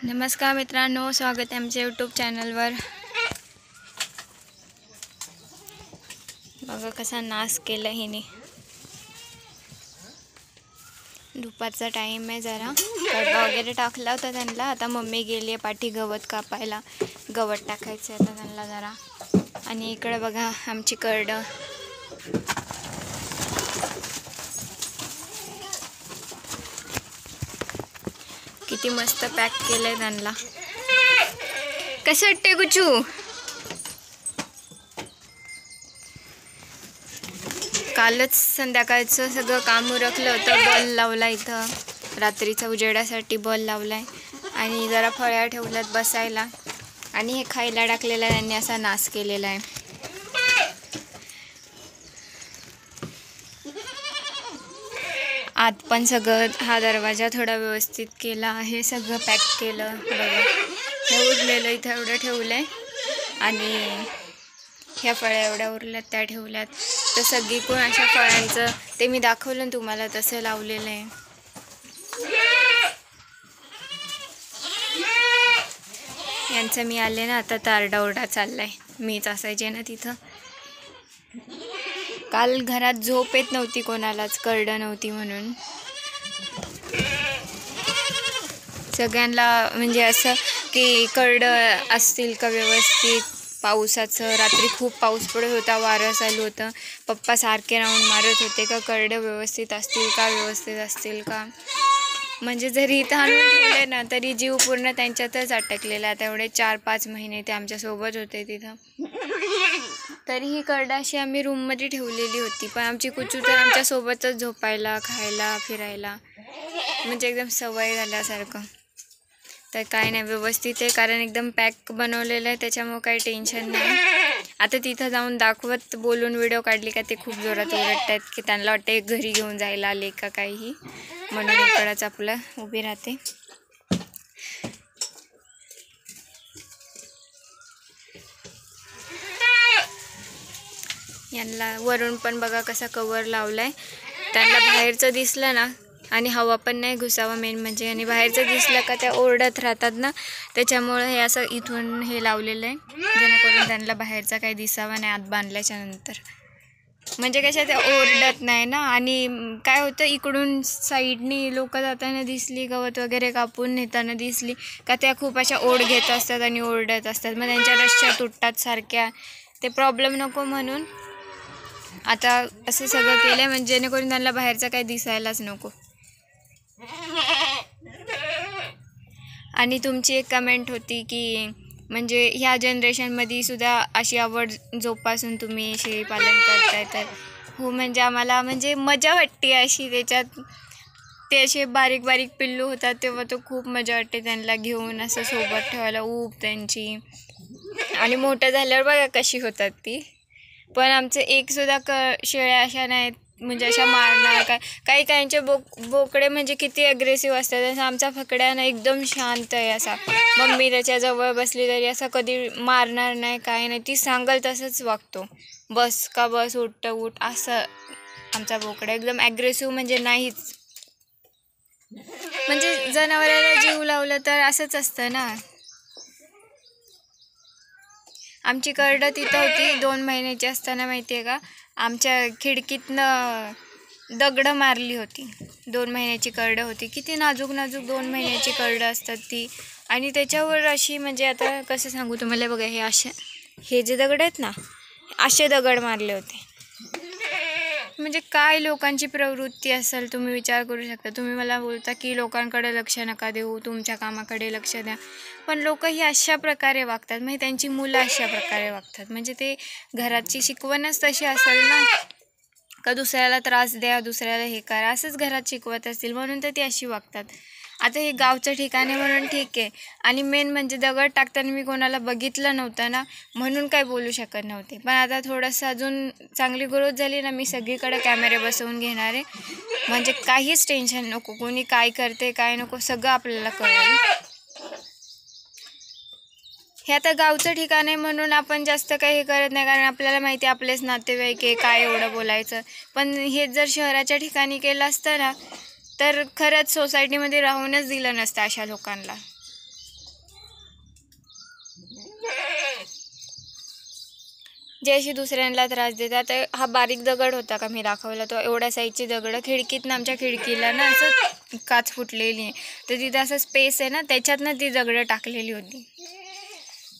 नमस्कार मित्रांनो, स्वागत आहे आमच्या यूट्यूब चॅनलवर। बघा कसा नाश केला हिने। दुपारचा टाइम आहे, जरा कडा वगैरे टाकला होता त्यांना। आता मम्मी गेली आहे पाठी गवत कापायला, गवत टाकायचं आता त्यांना जरा। आणि इकडे बघा आमची करड किती मस्त पॅक केलंय त्यांना। कसं वाटते गुचू? कालच संध्याकाळचं सगळं काम उरकलं होतं, बॉल लावला इथं रात्रीचा उजेडासाठी बॉल लावलाय आणि जरा फळ्या ठेवल्यात बसायला आणि हे खायला टाकलेला त्यांनी असा नाश केलेला आहे। आत पण सगळं हा दरवाजा थोडा व्यवस्थित केला आहे, सगळं पॅक केलं। बघा हे उरलेलं इथं एवढं ठेवलंय आणि ह्या फळ्या एवढ्या उरल्यात त्या ठेवल्यात। तर सगळीकडून अशा फळांचं ते मी दाखवलं तुम्हाला तसं लावलेलं आहे। यांचं मी आले ना आता तारडाओरडा चाललाय, मीच असायचे ना तिथं। काल घरात झोप येत नव्हती कोणालाच, करड नव्हती म्हणून। सगळ्यांना म्हणजे असं की करड असतील का व्यवस्थित, पावसाचं रात्री खूप पाऊस पडत होता, वारं चालू होतं। पप्पा सारखे राऊंड मारत होते का करड व्यवस्थित असतील का, व्यवस्थित असतील का। म्हणजे जरी इथं आणून ठेवले ना तरी जीव पूर्ण त्यांच्यातच अटकलेला। आता एवढे 4-5 महिने ते आमच्यासोबत होते तिथं, तरी ही करड अशी आम्ही रूममध्ये ठेवलेली होती। पण आमची कुचू तर आमच्यासोबतच झोपायला, खायला, फिरायला, म्हणजे एकदम सवय झाल्यासारखं। तर काय नाही, व्यवस्थित आहे कारण एकदम पॅक बनवलेलं आहे, त्याच्यामुळे काही टेन्शन नाही। आता तिथं जाऊन दाखवत बोलून व्हिडिओ काढली का ते खूप जोरात ओरडत आहेत की त्यांना वाटते घरी घेऊन जायला आले का काही, म्हणून इकडंच आपलं उभी राहते। यांना वरून पण बघा कसा कवर लावलाय, त्यांना बाहेरचं दिसलं ना आणि हवा पण नाही घुसावं मेन म्हणजे, आणि बाहेरचं दिसलं का त्या ओरडत राहतात ना, त्याच्यामुळे हे असं इथून हे लावलेलं आहे जेणेकरून त्यांना बाहेरचा काही दिसावा नाही आत बांधल्याच्या नंतर। म्हणजे कशा त्या ओरडत नाही ना। आणि काय होतं, इकडून साईडनी लोक जाताना दिसली, गवत वगैरे कापून नेताना दिसली का त्या खूप अशा ओढ घेत असतात आणि ओरडत असतात, मग त्यांच्या रश्श्या तुटतात सारख्या, ते प्रॉब्लेम नको म्हणून आता असं सगळं केलं म्हणजे जेणेकरून त्यांना बाहेरचं काही दिसायलाच नको। आणि तुमची एक कमेंट होती की म्हणजे ह्या जनरेशनमध्ये सुद्धा अशी आवड जोपासून तुम्ही शेळीपालन करताय, तर हो म्हणजे आम्हाला म्हणजे मजा वाटते अशी त्याच्यात। ते असे बारीक बारीक पिल्लू होतात तेव्हा तो खूप मजा वाटते त्यांना घेऊन असं सोबत ठेवायला, ऊब त्यांची। आणि मोठं झाल्यावर बघा कशी होतात ती। पण आमचे एकसुद्धा शेळ्या अशा नाहीत म्हणजे अशा मारणार काय, काही काहींचे बोकडे म्हणजे किती ॲग्रेसिव्ह असतात, तसं आमचा फकड्या ना एकदम शांत आहे असा। मम्मी त्याच्याजवळ बसली तरी असा कधी मारणार नाही, काय नाही, ती सांगल तसंच वागतो, बस का बस, उठ उठ, असं आमचा बोकडा एकदम ॲग्रेसिव्ह म्हणजे नाहीच। म्हणजे जनावराला जीव लावलं तर असंच असतं ना। आमची करड तिथं होती 2 महिन्याची असताना, माहिती आहे का, आमच्या खिडकीतनं दगड मारली होती। 2 महिन्याची करड होती, किती नाजूक नाजूक 2 महिन्याची करड असतात ती। आणि त्याच्यावर अशी म्हणजे आता कसं सांगू तुम्हाला, बघा हे असे हे जे दगड आहेत ना, असे दगड मारले होते। म्हणजे काय लोकांची प्रवृत्ती असेल तुम्ही विचार करू शकता। तुम्ही मला बोलता की लोकांकडे लक्ष नका देऊ, तुमच्या कामाकडे लक्ष द्या, पण लोक ही अशा प्रकारे वागतात, म्हणजे त्यांची मुलं अशा प्रकारे वागतात, म्हणजे ते घराची शिकवणच तशी असेल ना का दुसऱ्याला त्रास द्या, दुसऱ्याला हे करा, असंच घरात शिकवत असतील म्हणून तर ती अशी वागतात। आता हे गावचं ठिकाण आहे म्हणून ठीक आहे, आणि मेन म्हणजे दगड टाकताना मी कोणाला बघितलं नव्हतं ना म्हणून काय बोलू शकत नव्हते। पण आता थोडंसं अजून चांगली ग्रोथ झाली ना, मी सगळीकडे कॅमेरे बसवून घेणार आहे, म्हणजे काहीच टेन्शन नको, कोणी काय करते काय नको सगळं आपल्याला कळेल। हे आता गावचं ठिकाण आहे म्हणून आपण जास्त काही हे करत नाही, कारण आपल्याला माहिती आहे आपलेच नातेवाईक आहे, काय एवढं बोलायचं। पण हे जर शहराच्या ठिकाणी केलं असतं ना तर खरंच सोसायटीमध्ये राहूनच दिलं नसतं अशा लोकांना। जे अशी दुसऱ्यांना त्रास देतात. हा बारीक दगड होता का मी दाखवला तो, एवढ्या साईजची दगड खिडकीतनं, आमच्या खिडकीला ना असं काच फुटलेली आहे, तर तिथं असं स्पेस आहे ना, त्याच्यातनं ती दगडं टाकलेली होती.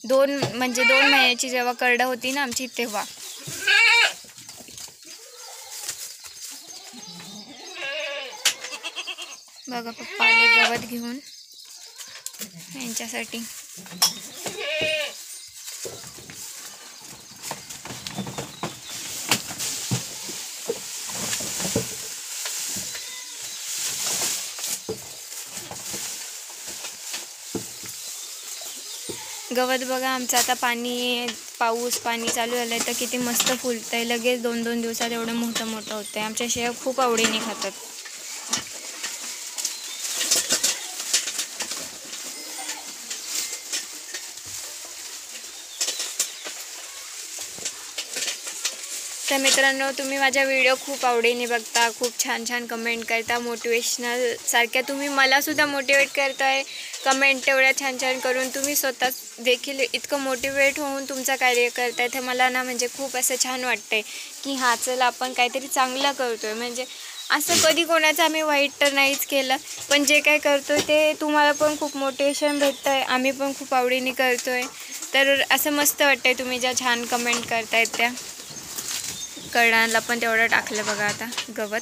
2 महिन्याची जेव्हा करडं होती ना आमची तेव्हा. बघा पप्पा आले गवत घेऊन यांच्यासाठी. गवत बघा आमचं आता पाऊस पाणी चालू झालं तर किती मस्त फुलतंय. लगेच 2-2 दिवसात एवढं मोठं होतंय. आमच्या शेळ्या खूप आवडीने खातात. तर मित्रांनो, तुम्ही माझ्या व्हिडिओ खूप आवडीने बघता, खूप छान छान कमेंट करता, मोटिवेशनल सारख्या तुम्ही मलासुद्धा मोटिवेट करताय. कमेंट तेवढ्या छान छान करून तुम्ही स्वतः देखील इतकं मोटिवेट होऊन तुमचं कार्य करताय, तर मला ना म्हणजे खूप असं छान वाटतंय की हा चला आपण काहीतरी चांगलं करतोय. म्हणजे असं कधी कोणाचं आम्ही वाईट तर नाहीच केलं, पण जे काय करतोय ते तुम्हाला पण खूप मोटिवेशन भेटतंय, आम्ही पण खूप आवडीने करतोय. तर असं मस्त वाटतंय तुम्ही ज्या छान कमेंट करतायत त्या. करडांना पण तेवढं टाकलं बघा आता गवत.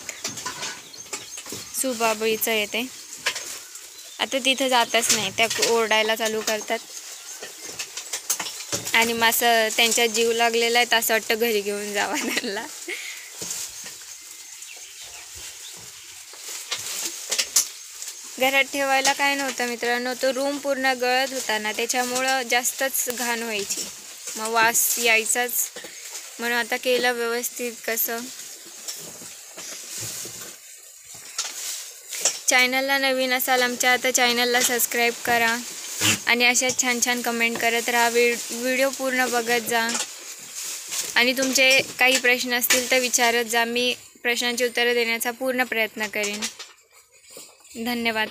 सुबाबळीचं येते आता, तिथं जातच नाही, त्या ओरडायला चालू करतात. आणि असं त्यांच्या जीव लागलेला आहे, तर असं वाटतं घरी घेऊन जावा त्यांना. घरात ठेवायला काय नव्हतं मित्रांनो, तो रूम पूर्ण गळत होता ना, त्याच्यामुळं जास्तच घाण व्हायची, मग वास यायचाच. म्हणून आता केलं व्यवस्थित. कसं चॅनलला नवीन असाल आमच्या, आता चॅनलला सबस्क्राईब करा आणि अशा छान छान कमेंट करत राहा. व्हिडिओ पूर्ण बघत जा आणि तुमचे काही प्रश्न असतील तर विचारत जा. मी प्रश्नांची उत्तरं देण्याचा पूर्ण प्रयत्न करेन. धन्यवाद.